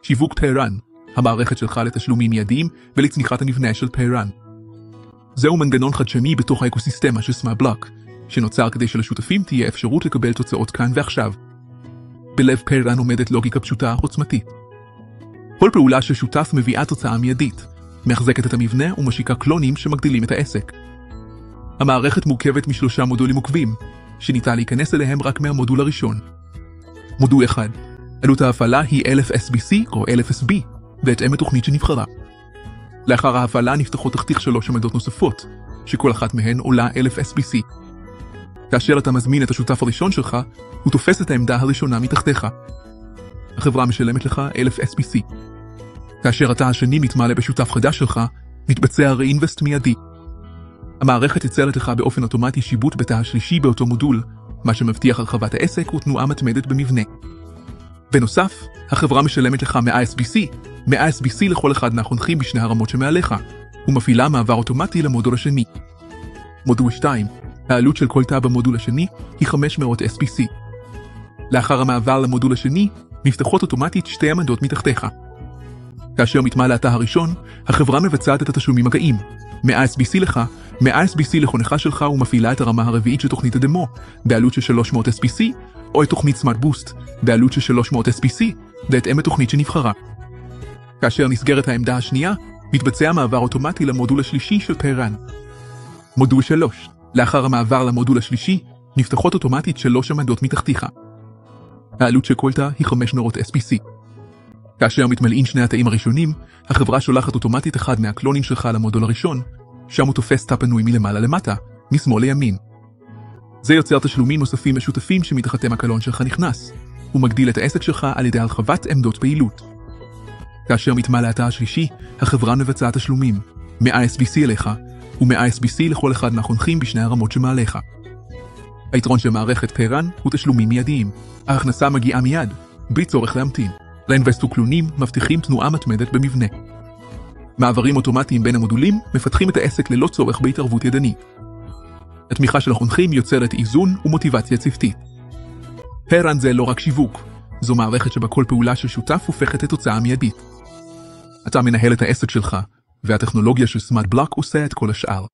שיווק טהרן, המערכת שלך לתשלומים מיידיים ולצמיחת המבנה של טהרן. זהו מנגנון חדשני בתוך האקוסיסטמה של סמארט בלוק, שנוצר כדי שלשותפים תהיה אפשרות לקבל תוצאות כאן ועכשיו. בלב טהרן עומדת לוגיקה פשוטה עוצמתית. כל פעולה של שותף מביאה תוצאה מיידית, מחזקת את המבנה ומשיקה קלונים שמגדילים את העסק. המערכת מורכבת משלושה מודולים עוקבים, שניתן להיכנס אליהם רק מהמודול הראשון. מודול 1. עלות ההפעלה היא 1000 SBC או 1000 SB, בהתאם לתוכנית שנבחרה. לאחר ההפעלה נפתחות תחתיך 3 עמדות נוספות, שכל אחת מהן עולה 1000 SBC. כאשר אתה מזמין את השותף הראשון שלך, הוא תופס את העמדה הראשונה מתחתיך. החברה משלמת לך 1000 SBC. כאשר אתה השני מתמלא בשותף חדש שלך, מתבצע ריאינבסט מיידי. המערכת יוצרת לך באופן אוטומטי שיבוט בתא השלישי באותו מודול, מה שמבטיח הרחבת העסק ותנועה מתמדת במבנה. בנוסף, החברה משלמת לך 100 SBC לכל אחד מהחונכים בשני הרמות שמעליך, ומפעילה מעבר אוטומטי למודול השני. מודול 2, העלות של כל תא במודול השני היא 500 SBC. לאחר המעבר למודול השני, נפתחות אוטומטית 2 עמדות מתחתיך. כאשר מתמלא התא הראשון, החברה מבצעת את התשלומים הגאים, 100 SBC לך, 100 SBC לחונכה שלך ומפעילה את הרמה הרביעית של תוכנית הדמו, בעלות של 300 SBC, או את תוכנית סמארט בוסט, בעלות של 300 SBC, בהתאם לתוכנית שנבחרה. כאשר נסגרת העמדה השנייה, מתבצע מעבר אוטומטי למודול השלישי של טהרן. מודול 3. לאחר המעבר למודול השלישי, נפתחות אוטומטית 3 עמדות מתחתיך. העלות של כל תא היא 500 SBC. כאשר מתמלאים שני התאים הראשונים, החברה שולחת אוטומטית אחד מהקלונים שלך למודול הראשון, שם הוא תופס תא פנוי מלמעלה למטה, משמאל לימין. זה יוצר תשלומים נוספים משותפים שמתחתם הקלון שלך נכנס, ומגדיל את העסק שלך על ידי הרחבת עמדות פעילות. כאשר מתמלא התא השלישי, החברה מבצעת תשלומים, 100 SBC אליך, ו100 SBC לכל אחד מהחונכים בשני הרמות שמעליך. היתרון של מערכת טהרן הוא תשלומים מיידיים. ההכנסה מגיעה מיד, בלי צורך להמתין. לאינבסטו קלונים מבטיחים תנועה מתמדת במבנה. מעברים אוטומטיים בין המודולים מפתחים את העסק ללא צורך בהתערבות ידנית. התמיכה של החונכים יוצרת איזון ומוטיבציה צוותית. טהרן זה לא רק שיווק, זו מערכת שבה כל פעולה של שותף הופכת לתוצאה מיידית. אתה מנהל את העסק שלך, והטכנולוגיה של סמארט בלוק עושה את כל השאר.